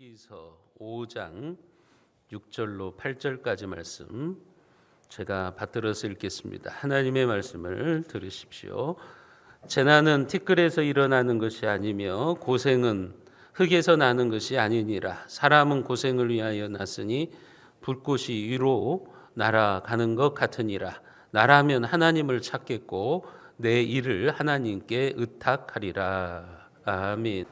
욥기서 5장 6절로 8절까지 말씀 제가 받들어서 읽겠습니다. 하나님의 말씀을 들으십시오. 재난은 티끌에서 일어나는 것이 아니며 고생은 흙에서 나는 것이 아니니라. 사람은 고생을 위하여 났으니 불꽃이 위로 날아가는 것 같으니라. 나라면 하나님을 찾겠고 내 일을 하나님께 의탁하리라. 아멘.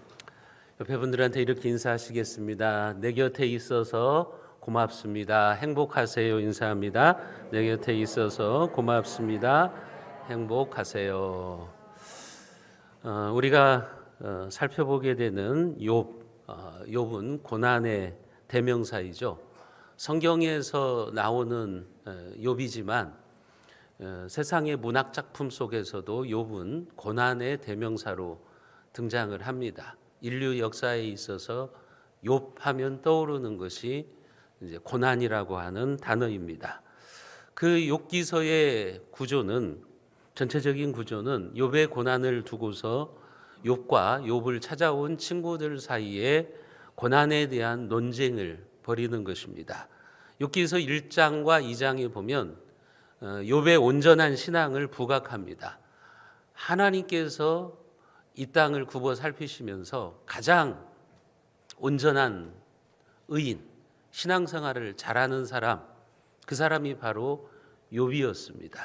옆에 분들한테 이렇게 인사하시겠습니다. 내 곁에 있어서 고맙습니다. 행복하세요. 인사합니다. 내 곁에 있어서 고맙습니다. 행복하세요. 우리가 살펴보게 되는 욥은 고난의 대명사이죠. 성경에서 나오는 욥이지만 세상의 문학 작품 속에서도 욥은 고난의 대명사로 등장을 합니다. 인류 역사에 있어서 욥하면 떠오르는 것이 이제 고난이라고 하는 단어입니다. 그 욥기서의 구조는 전체적인 구조는 욥의 고난을 두고서 욥과 욥을 찾아온 친구들 사이에 고난에 대한 논쟁을 벌이는 것입니다. 욥기서 1장과 2장에 보면 욥의 온전한 신앙을 부각합니다. 하나님께서 이 땅을 굽어 살피시면서 가장 온전한 의인, 신앙생활을 잘하는 사람, 그 사람이 바로 욥이었습니다.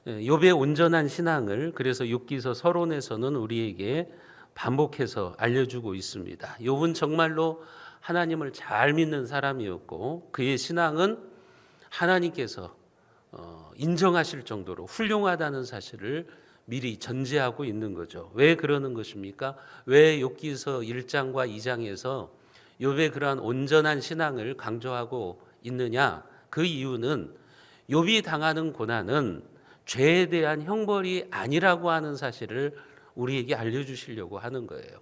욥의 온전한 신앙을 그래서 욥기서 서론에서는 우리에게 반복해서 알려주고 있습니다. 욥은 정말로 하나님을 잘 믿는 사람이었고 그의 신앙은 하나님께서 인정하실 정도로 훌륭하다는 사실을 미리 전제하고 있는 거죠. 왜 그러는 것입니까? 왜 욥기서 1장과 2장에서 욥의 그러한 온전한 신앙을 강조하고 있느냐? 그 이유는 욥이 당하는 고난은 죄에 대한 형벌이 아니라고 하는 사실을 우리에게 알려주시려고 하는 거예요.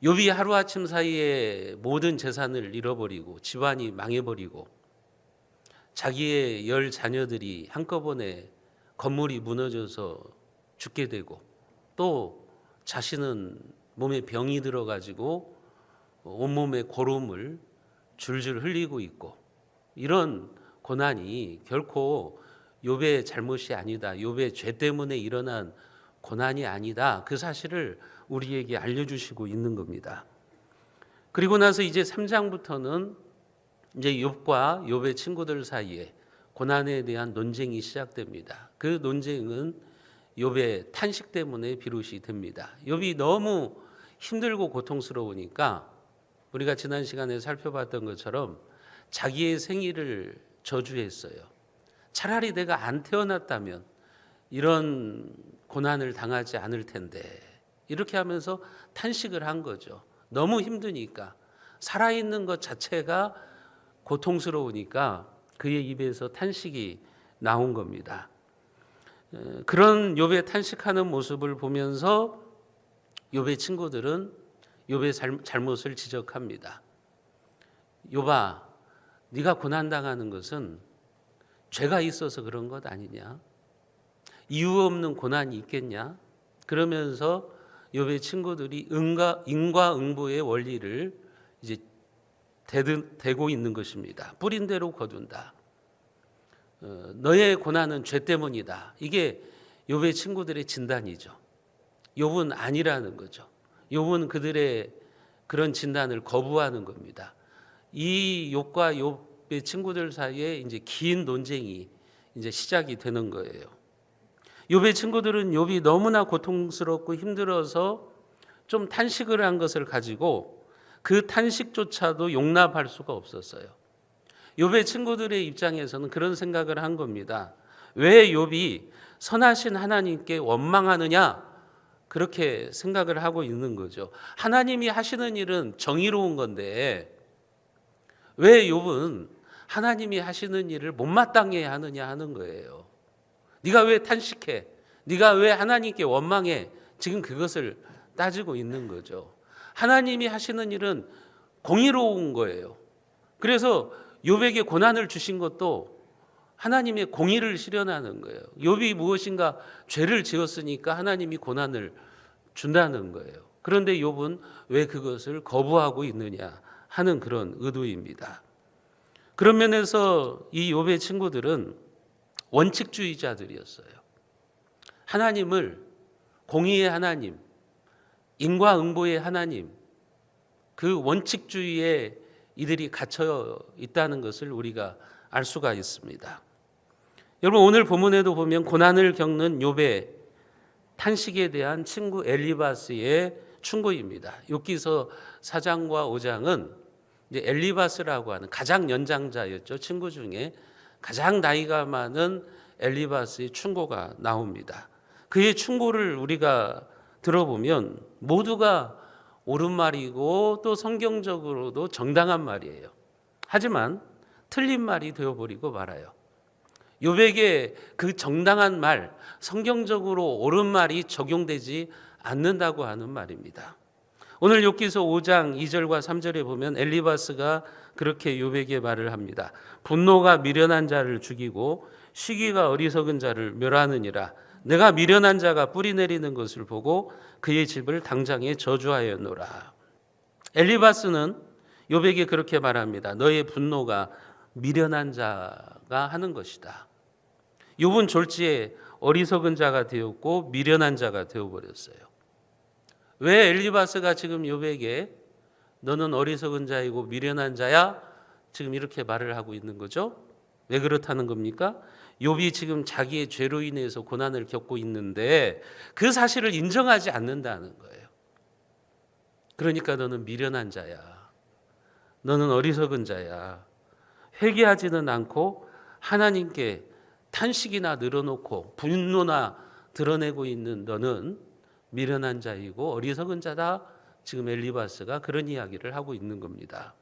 욥이 하루아침 사이에 모든 재산을 잃어버리고 집안이 망해버리고 자기의 10 자녀들이 한꺼번에 건물이 무너져서 죽게 되고 또 자신은 몸에 병이 들어가지고 온몸에 고름을 줄줄 흘리고 있고 이런 고난이 결코 욥의 잘못이 아니다. 욥의 죄 때문에 일어난 고난이 아니다. 그 사실을 우리에게 알려주시고 있는 겁니다. 그리고 나서 이제 3장부터는 이제 욥과 욥의 친구들 사이에 고난에 대한 논쟁이 시작됩니다. 그 논쟁은 욥의 탄식 때문에 비롯이 됩니다. 욥이 너무 힘들고 고통스러우니까 우리가 지난 시간에 살펴봤던 것처럼 자기의 생일을 저주했어요. 차라리 내가 안 태어났다면 이런 고난을 당하지 않을 텐데 이렇게 하면서 탄식을 한 거죠. 너무 힘드니까 살아있는 것 자체가 고통스러우니까 그의 입에서 탄식이 나온 겁니다. 그런 욥의 탄식하는 모습을 보면서 욥의 친구들은 욥의 잘못을 지적합니다. 욥아, 네가 고난당하는 것은 죄가 있어서 그런 것 아니냐? 이유 없는 고난이 있겠냐? 그러면서 욥의 친구들이 인과응보의 원리를 이제 대고 있는 것입니다. 뿌린 대로 거둔다. 너의 고난은 죄 때문이다. 이게 욥의 친구들의 진단이죠. 욥은 아니라는 거죠. 욥은 그들의 그런 진단을 거부하는 겁니다. 이 욥과 욥의 친구들 사이에 이제 긴 논쟁이 이제 시작이 되는 거예요. 욥의 친구들은 욥이 너무나 고통스럽고 힘들어서 좀 탄식을 한 것을 가지고 그 탄식조차도 용납할 수가 없었어요. 욥의 친구들의 입장에서는 그런 생각을 한 겁니다. 왜 욥이 선하신 하나님께 원망하느냐? 그렇게 생각을 하고 있는 거죠. 하나님이 하시는 일은 정의로운 건데 왜 욥은 하나님이 하시는 일을 못마땅해 하느냐 하는 거예요. 네가 왜 탄식해? 네가 왜 하나님께 원망해? 지금 그것을 따지고 있는 거죠. 하나님이 하시는 일은 공의로운 거예요. 그래서 욥에게 고난을 주신 것도 하나님의 공의를 실현하는 거예요. 욥이 무엇인가 죄를 지었으니까 하나님이 고난을 준다는 거예요. 그런데 욥은 왜 그것을 거부하고 있느냐 하는 그런 의도입니다. 그런 면에서 이 욥의 친구들은 원칙주의자들이었어요. 하나님을, 공의의 하나님, 인과응보의 하나님, 그 원칙주의에 이들이 갇혀 있다는 것을 우리가 알 수가 있습니다. 여러분, 오늘 본문에도 보면 고난을 겪는 욥의 탄식에 대한 친구 엘리바스의 충고입니다. 욥기서 4장과 5장은 이제 엘리바스라고 하는 가장 연장자였죠. 친구 중에 가장 나이가 많은 엘리바스의 충고가 나옵니다. 그의 충고를 우리가 들어보면 모두가 옳은 말이고 또 성경적으로도 정당한 말이에요. 하지만 틀린 말이 되어버리고 말아요. 욥에게 그 정당한 말, 성경적으로 옳은 말이 적용되지 않는다고 하는 말입니다. 오늘 욥기서 5장 2절과 3절에 보면 엘리바스가 그렇게 욥에게 말을 합니다. 분노가 미련한 자를 죽이고 시기가 어리석은 자를 멸하느니라. 내가 미련한 자가 뿌리 내리는 것을 보고 그의 집을 당장에 저주하였노라. 엘리바스는 욥에게 그렇게 말합니다. 너의 분노가 미련한 자가 하는 것이다. 욥은 졸지에 어리석은 자가 되었고 미련한 자가 되어버렸어요. 왜 엘리바스가 지금 욥에게 너는 어리석은 자이고 미련한 자야? 지금 이렇게 말을 하고 있는 거죠? 왜 그렇다는 겁니까? 욥이 지금 자기의 죄로 인해서 고난을 겪고 있는데 그 사실을 인정하지 않는다는 거예요. 그러니까 너는 미련한 자야. 너는 어리석은 자야. 회개하지는 않고 하나님께 탄식이나 늘어놓고 분노나 드러내고 있는 너는 미련한 자이고 어리석은 자다. 지금 엘리바스가 그런 이야기를 하고 있는 겁니다.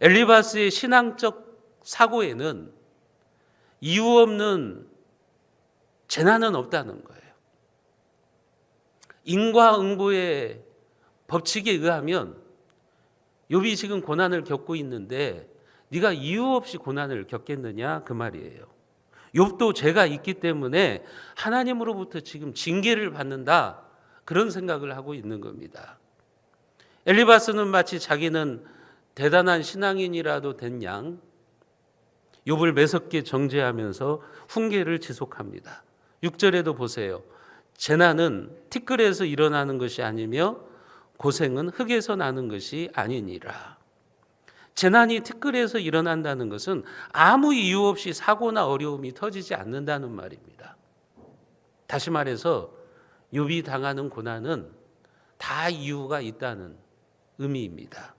엘리바스의 신앙적 사고에는 이유 없는 재난은 없다는 거예요. 인과응보의 법칙에 의하면 욥이 지금 고난을 겪고 있는데 네가 이유 없이 고난을 겪겠느냐 그 말이에요. 욥도 죄가 있기 때문에 하나님으로부터 지금 징계를 받는다 그런 생각을 하고 있는 겁니다. 엘리바스는 마치 자기는 대단한 신앙인이라도 된 양 욥을 매섭게 정죄하면서 훈계를 지속합니다. 6절에도 보세요. 재난은 티끌에서 일어나는 것이 아니며 고생은 흙에서 나는 것이 아니니라. 재난이 티끌에서 일어난다는 것은 아무 이유 없이 사고나 어려움이 터지지 않는다는 말입니다. 다시 말해서 욥이 당하는 고난은 다 이유가 있다는 의미입니다.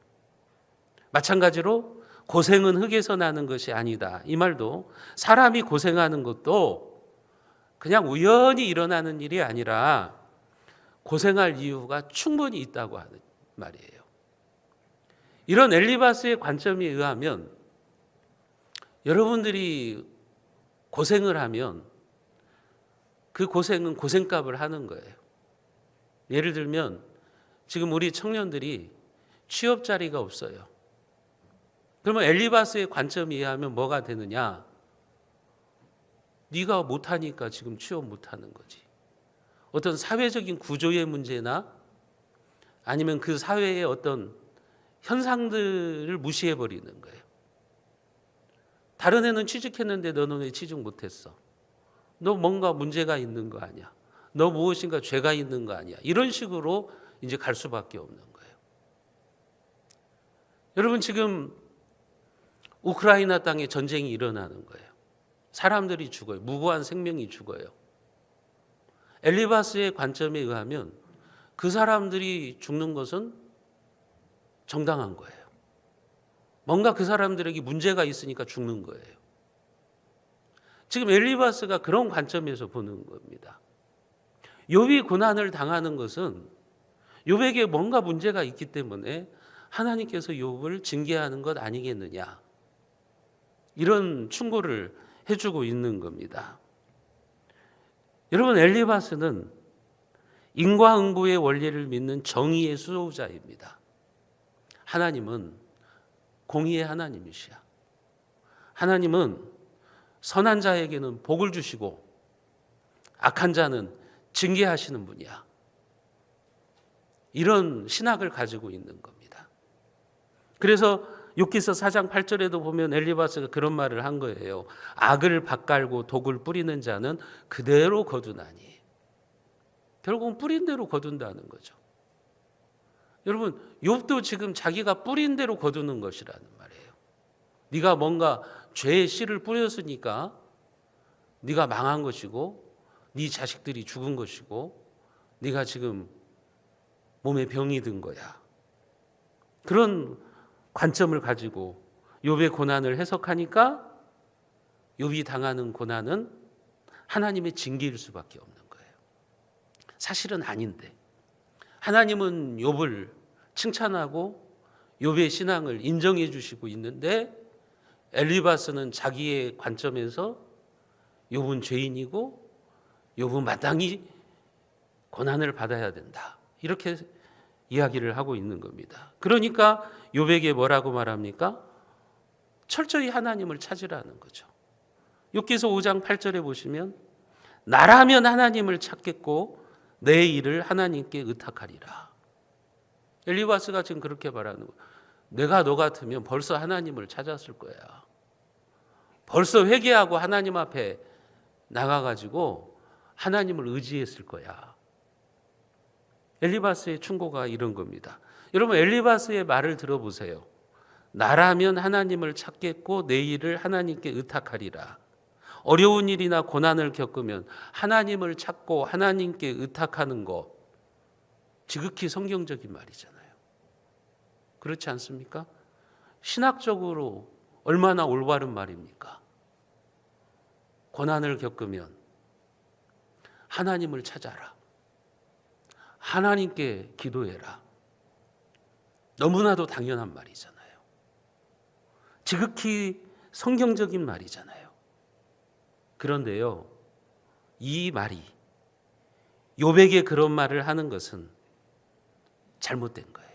마찬가지로 고생은 흙에서 나는 것이 아니다. 이 말도 사람이 고생하는 것도 그냥 우연히 일어나는 일이 아니라 고생할 이유가 충분히 있다고 하는 말이에요. 이런 엘리바스의 관점에 의하면 여러분들이 고생을 하면 그 고생은 고생값을 하는 거예요. 예를 들면 지금 우리 청년들이 취업 자리가 없어요. 그러면 엘리바스의 관점에 의하면 뭐가 되느냐? 네가 못하니까 지금 취업 못하는 거지. 어떤 사회적인 구조의 문제나 아니면 그 사회의 어떤 현상들을 무시해버리는 거예요. 다른 애는 취직했는데 너는 왜 취직 못했어? 너 뭔가 문제가 있는 거 아니야? 너 무엇인가 죄가 있는 거 아니야? 이런 식으로 이제 갈 수밖에 없는 거예요. 여러분 지금 우크라이나 땅에 전쟁이 일어나는 거예요. 사람들이 죽어요. 무고한 생명이 죽어요. 엘리바스의 관점에 의하면 그 사람들이 죽는 것은 정당한 거예요. 뭔가 그 사람들에게 문제가 있으니까 죽는 거예요. 지금 엘리바스가 그런 관점에서 보는 겁니다. 욥이 고난을 당하는 것은 욥에게 뭔가 문제가 있기 때문에 하나님께서 욥을 징계하는 것 아니겠느냐. 이런 충고를 해주고 있는 겁니다. 여러분 엘리바스는 인과응보의 원리를 믿는 정의의 수호자입니다. 하나님은 공의의 하나님이시야. 하나님은 선한 자에게는 복을 주시고 악한 자는 징계하시는 분이야. 이런 신학을 가지고 있는 겁니다. 그래서 욥기서 4장 8절에도 보면 엘리바스가 그런 말을 한 거예요. 악을 밭갈고 독을 뿌리는 자는 그대로 거두나니. 결국은 뿌린 대로 거둔다는 거죠. 여러분, 욥도 지금 자기가 뿌린 대로 거두는 것이라는 말이에요. 네가 뭔가 죄의 씨를 뿌렸으니까 네가 망한 것이고 네 자식들이 죽은 것이고 네가 지금 몸에 병이 든 거야. 그런 관점을 가지고 욥의 고난을 해석하니까 욥이 당하는 고난은 하나님의 징계일 수밖에 없는 거예요. 사실은 아닌데 하나님은 욥을 칭찬하고 욥의 신앙을 인정해 주시고 있는데 엘리바스는 자기의 관점에서 욥은 죄인이고 욥은 마땅히 고난을 받아야 된다. 이렇게 이야기를 하고 있는 겁니다. 그러니까 욥에게 뭐라고 말합니까? 철저히 하나님을 찾으라는 거죠. 욥기서 5장 8절에 보시면 나라면 하나님을 찾겠고 내 일을 하나님께 의탁하리라. 엘리바스가 지금 그렇게 말하는 거예요. 내가 너 같으면 벌써 하나님을 찾았을 거야. 벌써 회개하고 하나님 앞에 나가가지고 하나님을 의지했을 거야. 엘리바스의 충고가 이런 겁니다. 여러분, 엘리바스의 말을 들어보세요. 나라면 하나님을 찾겠고 내 일을 하나님께 의탁하리라. 어려운 일이나 고난을 겪으면 하나님을 찾고 하나님께 의탁하는 것, 지극히 성경적인 말이잖아요. 그렇지 않습니까? 신학적으로 얼마나 올바른 말입니까? 고난을 겪으면 하나님을 찾아라. 하나님께 기도해라. 너무나도 당연한 말이잖아요. 지극히 성경적인 말이잖아요. 그런데요, 이 말이 욥에게 그런 말을 하는 것은 잘못된 거예요.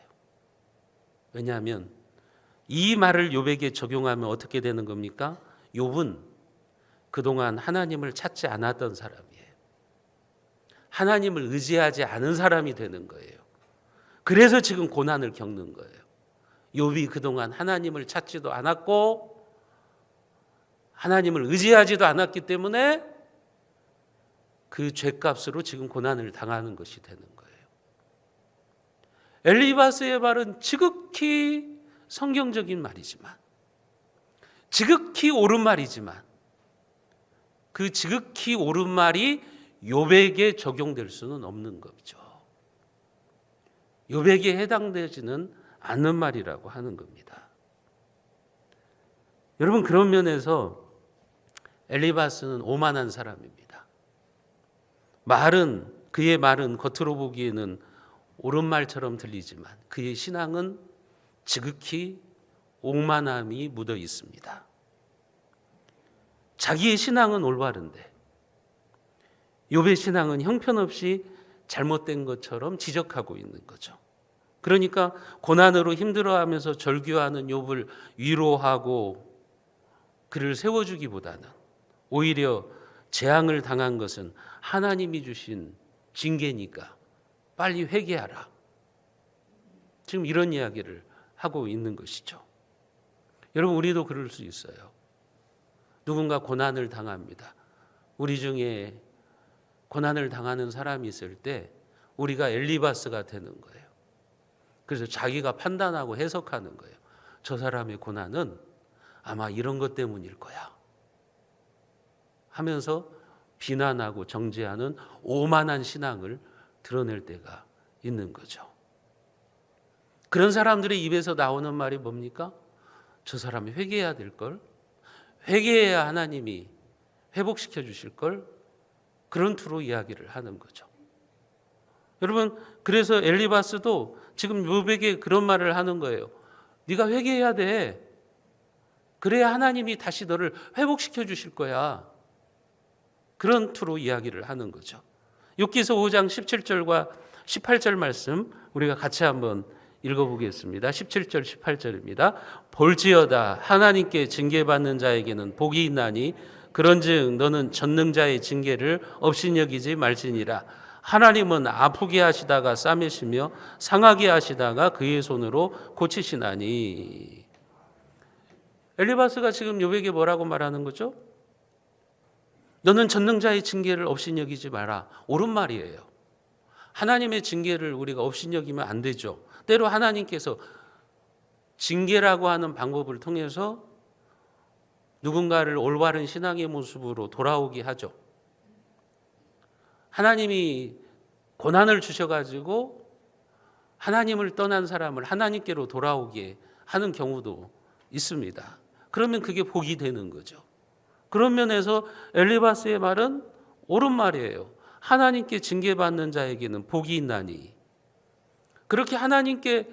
왜냐하면 이 말을 욥에게 적용하면 어떻게 되는 겁니까? 욥은 그동안 하나님을 찾지 않았던 사람이에요. 하나님을 의지하지 않은 사람이 되는 거예요. 그래서 지금 고난을 겪는 거예요. 욥이 그동안 하나님을 찾지도 않았고 하나님을 의지하지도 않았기 때문에 그 죄값으로 지금 고난을 당하는 것이 되는 거예요. 엘리바스의 말은 지극히 성경적인 말이지만, 지극히 옳은 말이지만 그 지극히 옳은 말이 욥에게 적용될 수는 없는 거죠. 욥에게 해당되지는 않는 말이라고 하는 겁니다. 여러분, 그런 면에서 엘리바스는 오만한 사람입니다. 그의 말은 겉으로 보기에는 옳은 말처럼 들리지만 그의 신앙은 지극히 오만함이 묻어 있습니다. 자기의 신앙은 올바른데 욥의 신앙은 형편없이 잘못된 것처럼 지적하고 있는 거죠. 그러니까 고난으로 힘들어하면서 절규하는 욥을 위로하고 그를 세워주기보다는 오히려 재앙을 당한 것은 하나님이 주신 징계니까 빨리 회개하라. 지금 이런 이야기를 하고 있는 것이죠. 여러분, 우리도 그럴 수 있어요. 누군가 고난을 당합니다. 우리 중에 고난을 당하는 사람이 있을 때 우리가 엘리바스가 되는 거예요. 그래서 자기가 판단하고 해석하는 거예요. 저 사람의 고난은 아마 이런 것 때문일 거야 하면서 비난하고 정죄하는 오만한 신앙을 드러낼 때가 있는 거죠. 그런 사람들의 입에서 나오는 말이 뭡니까? 저 사람이 회개해야 될걸? 회개해야 하나님이 회복시켜 주실걸? 그런 투로 이야기를 하는 거죠. 여러분, 그래서 엘리바스도 지금 욥에게 그런 말을 하는 거예요. 네가 회개해야 돼. 그래야 하나님이 다시 너를 회복시켜 주실 거야. 그런 투로 이야기를 하는 거죠. 욥기서 5장 17절과 18절 말씀 우리가 같이 한번 읽어보겠습니다. 17절 18절입니다. 볼지어다 하나님께 징계받는 자에게는 복이 있나니 그런즉 너는 전능자의 징계를 없인 여기지 말지니라. 하나님은 아프게 하시다가 싸매시며 상하게 하시다가 그의 손으로 고치시나니. 엘리바스가 지금 욥에게 뭐라고 말하는 거죠? 너는 전능자의 징계를 업신여기지 마라. 옳은 말이에요. 하나님의 징계를 우리가 업신여기면 안 되죠. 때로 하나님께서 징계라고 하는 방법을 통해서 누군가를 올바른 신앙의 모습으로 돌아오게 하죠. 하나님이 고난을 주셔가지고 하나님을 떠난 사람을 하나님께로 돌아오게 하는 경우도 있습니다. 그러면 그게 복이 되는 거죠. 그런 면에서 엘리바스의 말은 옳은 말이에요. 하나님께 징계받는 자에게는 복이 있나니. 그렇게 하나님께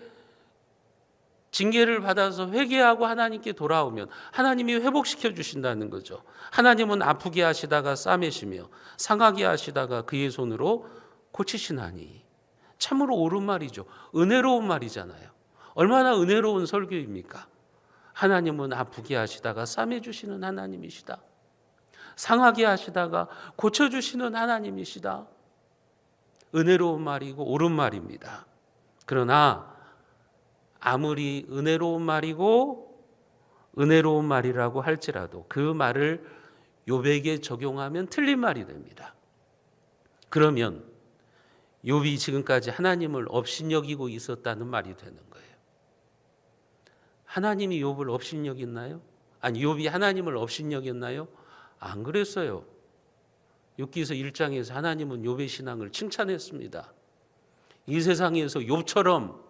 징계를 받아서 회개하고 하나님께 돌아오면 하나님이 회복시켜 주신다는 거죠. 하나님은 아프게 하시다가 싸매시며 상하게 하시다가 그의 손으로 고치시나니. 참으로 옳은 말이죠. 은혜로운 말이잖아요. 얼마나 은혜로운 설교입니까? 하나님은 아프게 하시다가 싸매주시는 하나님이시다. 상하게 하시다가 고쳐주시는 하나님이시다. 은혜로운 말이고 옳은 말입니다. 그러나 아무리 은혜로운 말이고 은혜로운 말이라고 할지라도 그 말을 욥에게 적용하면 틀린 말이 됩니다. 그러면 욥이 지금까지 하나님을 업신여기고 있었다는 말이 되는 거예요. 하나님이 욥을 업신여겼나요? 아니, 욥이 하나님을 업신여겼나요? 안 그랬어요. 욥기서 1장에서 하나님은 욥의 신앙을 칭찬했습니다. 이 세상에서 욥처럼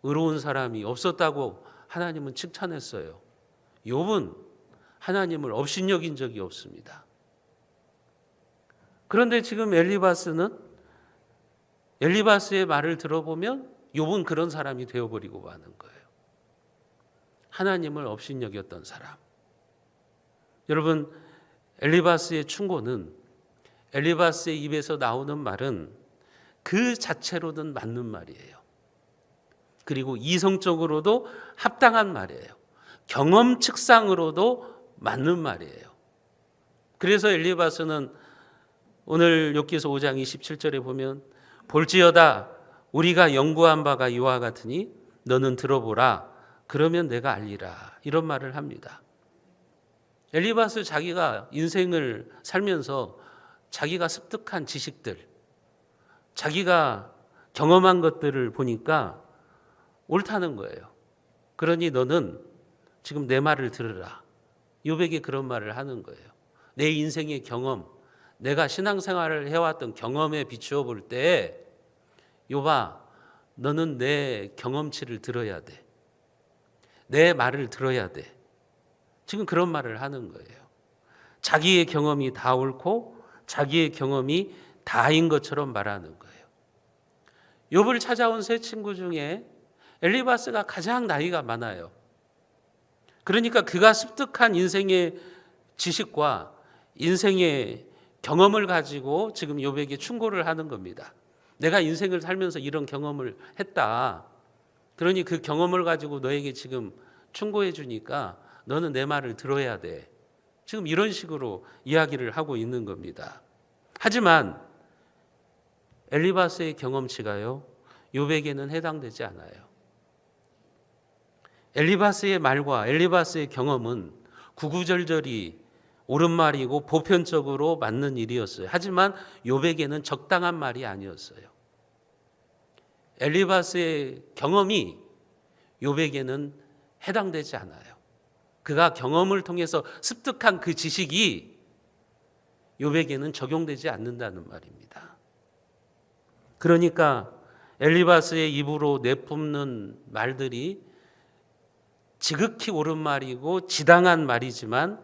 의로운 사람이 없었다고 하나님은 칭찬했어요. 욥은 하나님을 업신여긴 적이 없습니다. 그런데 지금 엘리바스의 말을 들어보면 욥은 그런 사람이 되어버리고 마는 거예요. 하나님을 업신여겼던 사람. 여러분, 엘리바스의 충고는, 엘리바스의 입에서 나오는 말은 그 자체로는 맞는 말이에요. 그리고 이성적으로도 합당한 말이에요. 경험 측상으로도 맞는 말이에요. 그래서 엘리바스는 오늘 욥기서 5장 27절에 보면 볼지어다 우리가 연구한 바가 이와 같으니 너는 들어보라 그러면 내가 알리라, 이런 말을 합니다. 엘리바스 자기가 인생을 살면서 자기가 습득한 지식들, 자기가 경험한 것들을 보니까 옳다는 거예요. 그러니 너는 지금 내 말을 들으라. 욥에게 그런 말을 하는 거예요. 내 인생의 경험, 내가 신앙생활을 해왔던 경험에 비추어 볼 때 욥아, 너는 내 경험치를 들어야 돼. 내 말을 들어야 돼. 지금 그런 말을 하는 거예요. 자기의 경험이 다 옳고 자기의 경험이 다인 것처럼 말하는 거예요. 욥을 찾아온 세 친구 중에 엘리바스가 가장 나이가 많아요. 그러니까 그가 습득한 인생의 지식과 인생의 경험을 가지고 지금 욥에게 충고를 하는 겁니다. 내가 인생을 살면서 이런 경험을 했다. 그러니 그 경험을 가지고 너에게 지금 충고해 주니까 너는 내 말을 들어야 돼. 지금 이런 식으로 이야기를 하고 있는 겁니다. 하지만 엘리바스의 경험치가요, 욥에게는 해당되지 않아요. 엘리바스의 말과 엘리바스의 경험은 구구절절히 옳은 말이고 보편적으로 맞는 일이었어요. 하지만 욥에게는 적당한 말이 아니었어요. 엘리바스의 경험이 욥에게는 해당되지 않아요. 그가 경험을 통해서 습득한 그 지식이 욥에게는 적용되지 않는다는 말입니다. 그러니까 엘리바스의 입으로 내뿜는 말들이 지극히 옳은 말이고 지당한 말이지만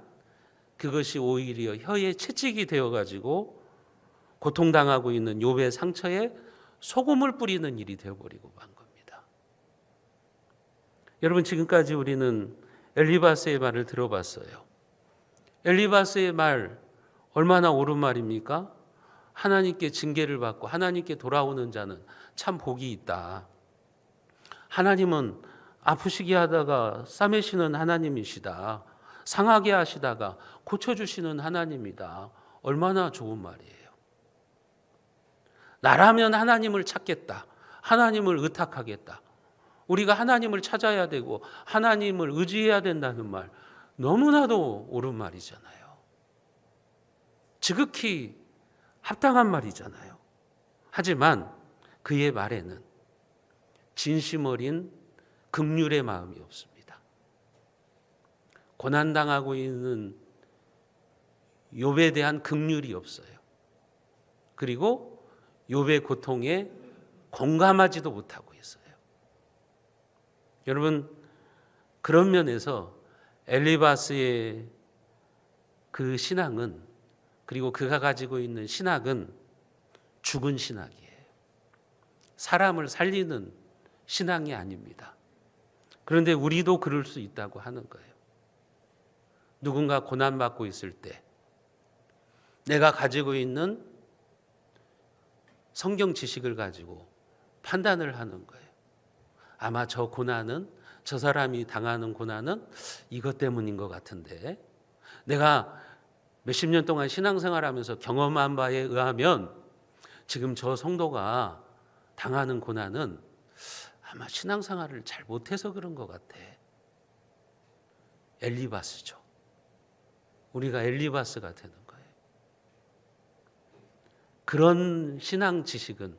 그것이 오히려 혀에 채찍이 되어가지고 고통당하고 있는 욥의 상처에 소금을 뿌리는 일이 되어버리고 만 겁니다. 여러분, 지금까지 우리는 엘리바스의 말을 들어봤어요. 엘리바스의 말 얼마나 옳은 말입니까? 하나님께 징계를 받고 하나님께 돌아오는 자는 참 복이 있다. 하나님은 아프시게 하다가 싸매시는 하나님이시다. 상하게 하시다가 고쳐주시는 하나님이다. 얼마나 좋은 말이에요. 나라면 하나님을 찾겠다. 하나님을 의탁하겠다. 우리가 하나님을 찾아야 되고 하나님을 의지해야 된다는 말, 너무나도 옳은 말이잖아요. 지극히 합당한 말이잖아요. 하지만 그의 말에는 진심 어린 긍휼의 마음이 없습니다. 고난당하고 있는 욥에 대한 긍휼이 없어요. 그리고 욥의 고통에 공감하지도 못하고 있어요. 여러분, 그런 면에서 엘리바스의 그 신앙은, 그리고 그가 가지고 있는 신학은 죽은 신학이에요. 사람을 살리는 신앙이 아닙니다. 그런데 우리도 그럴 수 있다고 하는 거예요. 누군가 고난받고 있을 때 내가 가지고 있는 성경 지식을 가지고 판단을 하는 거예요. 아마 저 고난은, 저 사람이 당하는 고난은 이것 때문인 것 같은데, 내가 몇십 년 동안 신앙생활하면서 경험한 바에 의하면 지금 저 성도가 당하는 고난은 아마 신앙생활을 잘 못해서 그런 것 같아. 엘리바스죠. 우리가 엘리바스가 되는 거예요. 그런 신앙 지식은,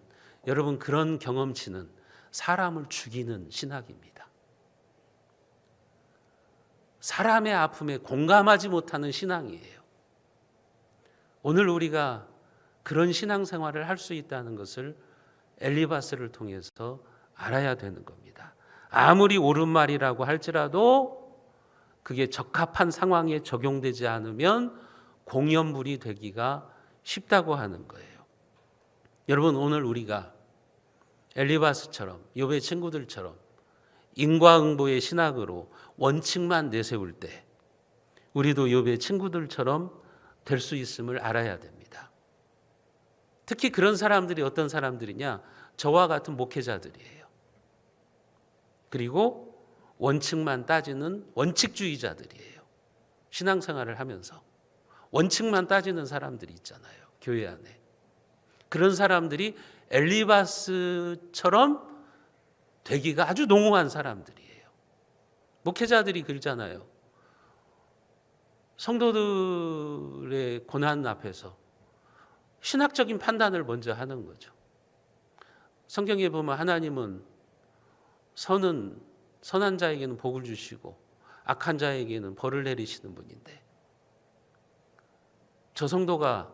여러분, 그런 경험치는 사람을 죽이는 신학입니다. 사람의 아픔에 공감하지 못하는 신앙이에요. 오늘 우리가 그런 신앙생활을 할 수 있다는 것을 엘리바스를 통해서 알아야 되는 겁니다. 아무리 옳은 말이라고 할지라도 그게 적합한 상황에 적용되지 않으면 공연불이 되기가 쉽다고 하는 거예요. 여러분, 오늘 우리가 엘리바스처럼, 욥의 친구들처럼 인과응보의 신학으로 원칙만 내세울 때 우리도 욥의 친구들처럼 될 수 있음을 알아야 됩니다. 특히 그런 사람들이 어떤 사람들이냐? 저와 같은 목회자들이에요. 그리고 원칙만 따지는 원칙주의자들이에요. 신앙생활을 하면서 원칙만 따지는 사람들이 있잖아요, 교회 안에. 그런 사람들이 엘리바스처럼 되기가 아주 농후한 사람들이에요. 목회자들이 그러잖아요. 성도들의 고난 앞에서 신학적인 판단을 먼저 하는 거죠. 성경에 보면 하나님은 선한 자에게는 복을 주시고 악한 자에게는 벌을 내리시는 분인데, 저 성도가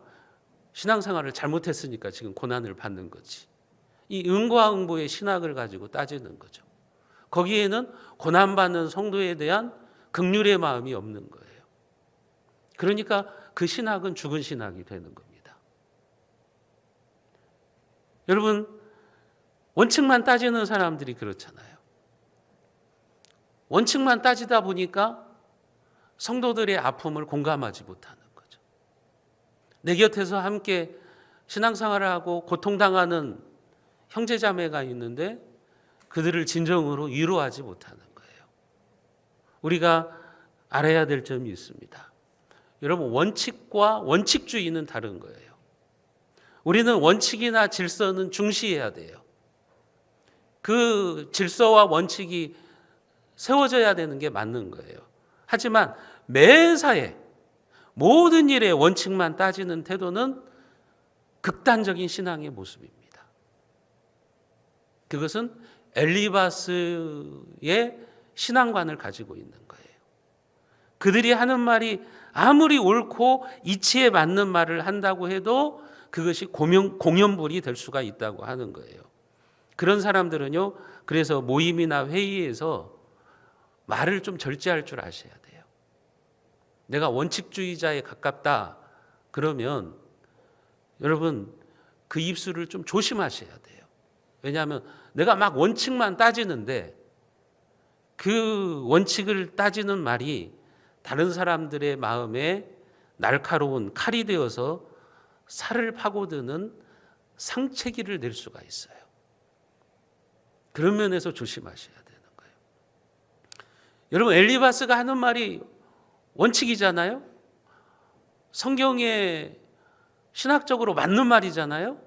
신앙생활을 잘못했으니까 지금 고난을 받는 거지. 이 응과응보의 신학을 가지고 따지는 거죠. 거기에는 고난받는 성도에 대한 긍휼의 마음이 없는 거예요. 그러니까 그 신학은 죽은 신학이 되는 겁니다. 여러분, 원칙만 따지는 사람들이 그렇잖아요. 원칙만 따지다 보니까 성도들의 아픔을 공감하지 못하는 거죠. 내 곁에서 함께 신앙생활을 하고 고통당하는 형제자매가 있는데 그들을 진정으로 위로하지 못하는 거예요. 우리가 알아야 될 점이 있습니다. 여러분, 원칙과 원칙주의는 다른 거예요. 우리는 원칙이나 질서는 중시해야 돼요. 그 질서와 원칙이 세워져야 되는 게 맞는 거예요. 하지만 매사에 모든 일에 원칙만 따지는 태도는 극단적인 신앙의 모습입니다. 그것은 엘리바스의 신앙관을 가지고 있는 거예요. 그들이 하는 말이 아무리 옳고 이치에 맞는 말을 한다고 해도 그것이 공연불이 될 수가 있다고 하는 거예요. 그런 사람들은요, 그래서 모임이나 회의에서 말을 좀 절제할 줄 아셔야 돼요. 내가 원칙주의자에 가깝다 그러면 여러분, 그 입술을 좀 조심하셔야 돼요. 왜냐하면 내가 막 원칙만 따지는데 그 원칙을 따지는 말이 다른 사람들의 마음에 날카로운 칼이 되어서 살을 파고드는 상체기를 낼 수가 있어요. 그런 면에서 조심하셔야 되는 거예요. 여러분, 엘리바스가 하는 말이 원칙이잖아요. 성경에 신학적으로 맞는 말이잖아요.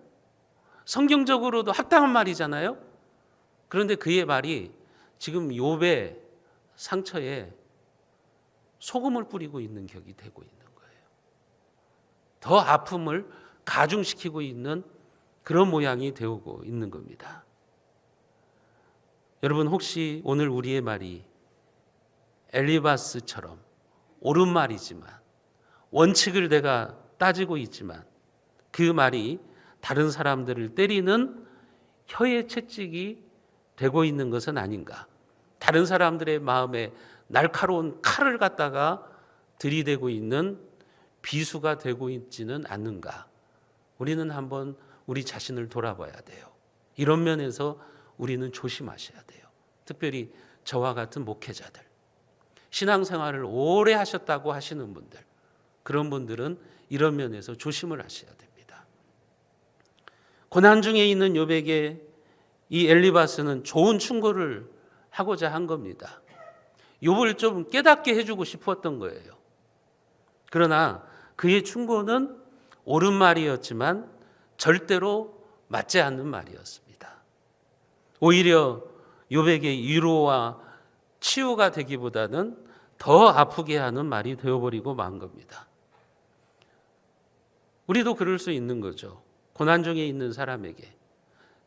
성경적으로도 합당한 말이잖아요. 그런데 그의 말이 지금 욥의 상처에 소금을 뿌리고 있는 격이 되고 있는 거예요. 더 아픔을 가중시키고 있는 그런 모양이 되고 있는 겁니다. 여러분, 혹시 오늘 우리의 말이 엘리바스처럼 옳은 말이지만, 원칙을 내가 따지고 있지만 그 말이 다른 사람들을 때리는 혀의 채찍이 되고 있는 것은 아닌가? 다른 사람들의 마음에 날카로운 칼을 갖다가 들이대고 있는 비수가 되고 있지는 않는가? 우리는 한번 우리 자신을 돌아봐야 돼요. 이런 면에서 우리는 조심하셔야 돼요. 특별히 저와 같은 목회자들, 신앙생활을 오래 하셨다고 하시는 분들, 그런 분들은 이런 면에서 조심을 하셔야 됩니다. 고난 중에 있는 욥에게 이 엘리바스는 좋은 충고를 하고자 한 겁니다. 욥을 좀 깨닫게 해주고 싶었던 거예요. 그러나 그의 충고는 옳은 말이었지만 절대로 맞지 않는 말이었습니다. 오히려 욥에게 위로와 치유가 되기보다는 더 아프게 하는 말이 되어버리고 만 겁니다. 우리도 그럴 수 있는 거죠. 고난 중에 있는 사람에게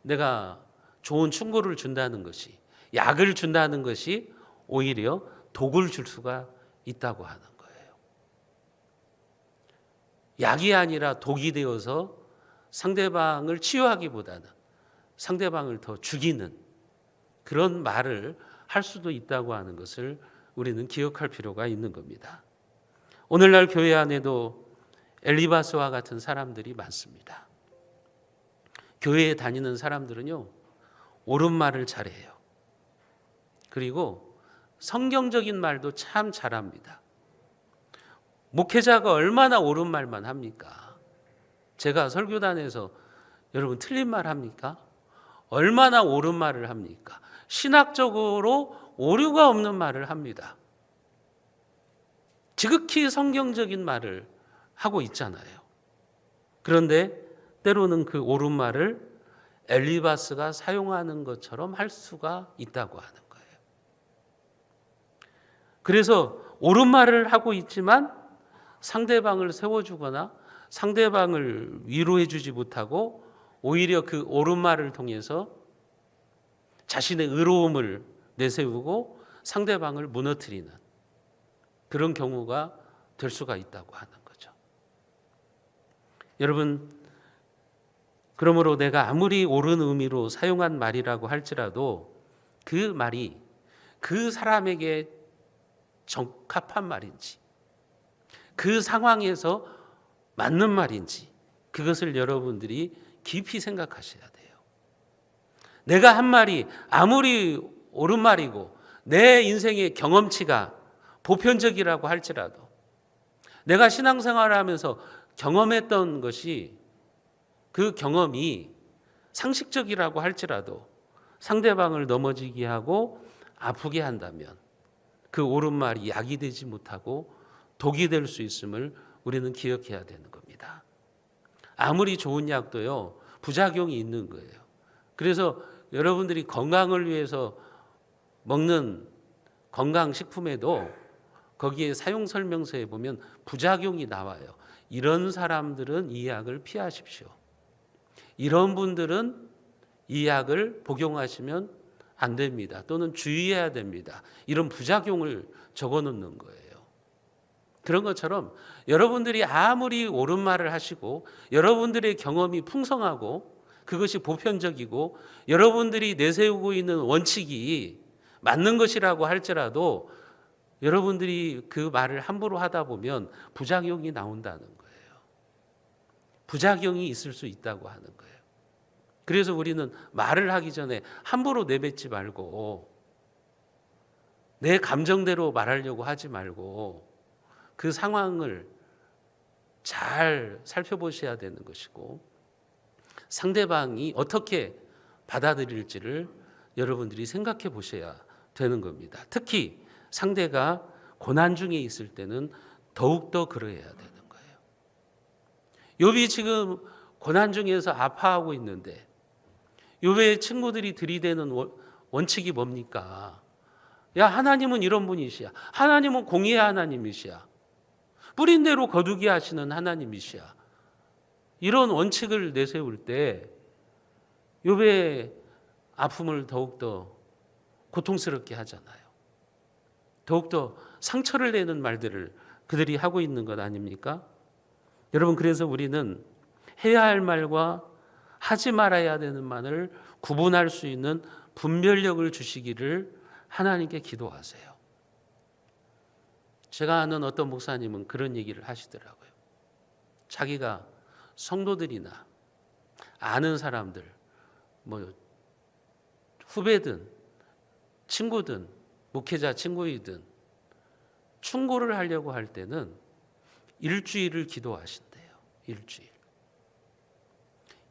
내가 좋은 충고를 준다는 것이, 약을 준다는 것이 오히려 독을 줄 수가 있다고 하는 거예요. 약이 아니라 독이 되어서 상대방을 치유하기보다는 상대방을 더 죽이는 그런 말을 할 수도 있다고 하는 것을 우리는 기억할 필요가 있는 겁니다. 오늘날 교회 안에도 엘리바스와 같은 사람들이 많습니다. 교회에 다니는 사람들은요, 옳은 말을 잘해요. 그리고 성경적인 말도 참 잘합니다. 목회자가 얼마나 옳은 말만 합니까? 제가 설교단에서 여러분 틀린 말 합니까? 얼마나 옳은 말을 합니까? 신학적으로 오류가 없는 말을 합니다. 지극히 성경적인 말을 하고 있잖아요. 그런데 때로는 그 옳은 말을 엘리바스가 사용하는 것처럼 할 수가 있다고 하는 거예요. 그래서 옳은 말을 하고 있지만 상대방을 세워주거나 상대방을 위로해 주지 못하고 오히려 그 옳은 말을 통해서 자신의 의로움을 내세우고 상대방을 무너뜨리는 그런 경우가 될 수가 있다고 하는 거죠. 여러분, 그러므로 내가 아무리 옳은 의미로 사용한 말이라고 할지라도 그 말이 그 사람에게 적합한 말인지, 그 상황에서 맞는 말인지, 그것을 여러분들이 깊이 생각하셔야 돼요. 내가 한 말이 아무리 옳은 말이고 내 인생의 경험치가 보편적이라고 할지라도, 내가 신앙생활을 하면서 경험했던 것이, 그 경험이 상식적이라고 할지라도 상대방을 넘어지게 하고 아프게 한다면 그 옳은 말이 약이 되지 못하고 독이 될 수 있음을 우리는 기억해야 되는 겁니다. 아무리 좋은 약도요, 부작용이 있는 거예요. 그래서 여러분들이 건강을 위해서 먹는 건강식품에도 거기에 사용 설명서에 보면 부작용이 나와요. 이런 사람들은 이 약을 피하십시오. 이런 분들은 이 약을 복용하시면 안 됩니다. 또는 주의해야 됩니다. 이런 부작용을 적어 놓는 거예요. 그런 것처럼 여러분들이 아무리 옳은 말을 하시고 여러분들의 경험이 풍성하고 그것이 보편적이고 여러분들이 내세우고 있는 원칙이 맞는 것이라고 할지라도 여러분들이 그 말을 함부로 하다 보면 부작용이 나온다는 거예요. 부작용이 있을 수 있다고 하는 거예요. 그래서 우리는 말을 하기 전에 함부로 내뱉지 말고 내 감정대로 말하려고 하지 말고 그 상황을 잘 살펴보셔야 되는 것이고 상대방이 어떻게 받아들일지를 여러분들이 생각해 보셔야 되는 겁니다. 특히 상대가 고난 중에 있을 때는 더욱더 그러해야 되는 거예요. 욥이 지금 고난 중에서 아파하고 있는데 욥의 친구들이 들이대는 원칙이 뭡니까? 야, 하나님은 이런 분이시야. 하나님은 공의의 하나님이시야. 뿌린 대로 거두게 하시는 하나님이시야. 이런 원칙을 내세울 때 욥의 아픔을 더욱더 고통스럽게 하잖아요. 더욱더 상처를 내는 말들을 그들이 하고 있는 것 아닙니까? 여러분, 그래서 우리는 해야 할 말과 하지 말아야 되는 말을 구분할 수 있는 분별력을 주시기를 하나님께 기도하세요. 제가 아는 어떤 목사님은 그런 얘기를 하시더라고요. 자기가 성도들이나 아는 사람들, 후배든 친구든 목회자 친구이든 충고를 하려고 할 때는 일주일을 기도하신대요.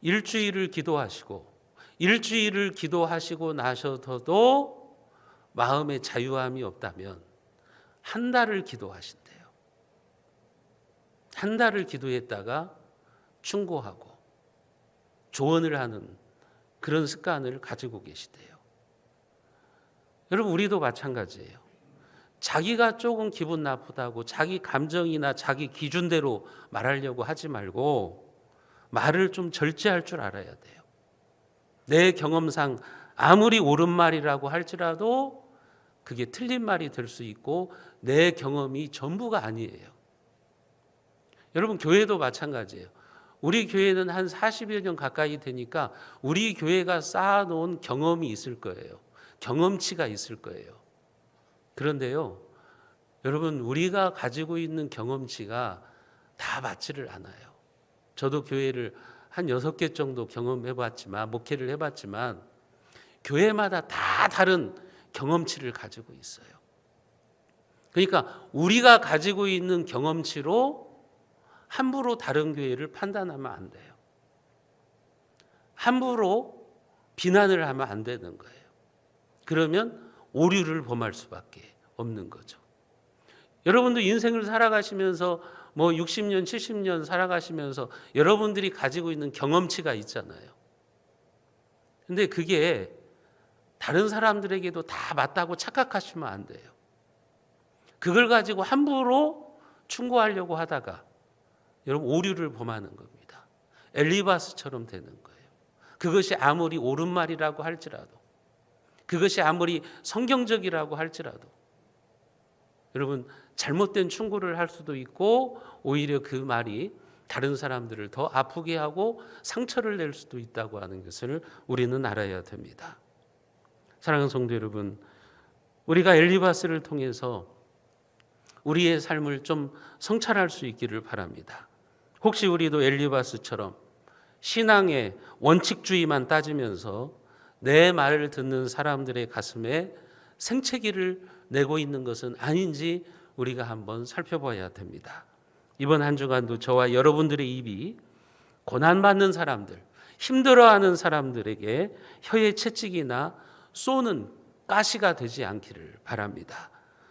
일주일을 기도하시고 일주일을 기도하시고 나셔도 마음의 자유함이 없다면 한 달을 기도하신대요. 한 달을 기도했다가 충고하고 조언을 하는 그런 습관을 가지고 계시대요. 여러분, 우리도 마찬가지예요. 자기가 조금 기분 나쁘다고 자기 감정이나 자기 기준대로 말하려고 하지 말고 말을 좀 절제할 줄 알아야 돼요. 내 경험상 아무리 옳은 말이라고 할지라도 그게 틀린 말이 될 수 있고 내 경험이 전부가 아니에요. 여러분, 교회도 마찬가지예요. 우리 교회는 한 40여 년 가까이 되니까 우리 교회가 쌓아놓은 경험이 있을 거예요. 경험치가 있을 거예요. 그런데요, 여러분, 우리가 가지고 있는 경험치가 다 맞지를 않아요. 저도 교회를 한 6개 정도 경험해봤지만, 목회를 해봤지만 교회마다 다 다른 경험치를 가지고 있어요. 그러니까 우리가 가지고 있는 경험치로 함부로 다른 교회를 판단하면 안 돼요. 함부로 비난을 하면 안 되는 거예요. 그러면 오류를 범할 수밖에 없는 거죠. 여러분도 인생을 살아가시면서 60년, 70년 살아가시면서 여러분들이 가지고 있는 경험치가 있잖아요. 근데 그게 다른 사람들에게도 다 맞다고 착각하시면 안 돼요. 그걸 가지고 함부로 충고하려고 하다가 여러분 오류를 범하는 겁니다. 엘리바스처럼 되는 거예요. 그것이 아무리 옳은 말이라고 할지라도, 그것이 아무리 성경적이라고 할지라도 여러분, 잘못된 충고를 할 수도 있고 오히려 그 말이 다른 사람들을 더 아프게 하고 상처를 낼 수도 있다고 하는 것을 우리는 알아야 됩니다. 사랑하는 성도 여러분, 우리가 엘리바스를 통해서 우리의 삶을 좀 성찰할 수 있기를 바랍니다. 혹시 우리도 엘리바스처럼 신앙의 원칙주의만 따지면서 내 말을 듣는 사람들의 가슴에 생채기를 내고 있는 것은 아닌지 우리가 한번 살펴봐야 됩니다. 이번 한 주간도 저와 여러분들의 입이 고난받는 사람들, 힘들어하는 사람들에게 혀의 채찍이나 쏘는 가시가 되지 않기를 바랍니다.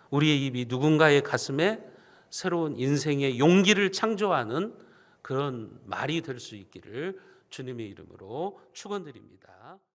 우리의 입이 누군가의 가슴에 새로운 인생의 용기를 창조하는 그런 말이 될 수 있기를 주님의 이름으로 축원드립니다.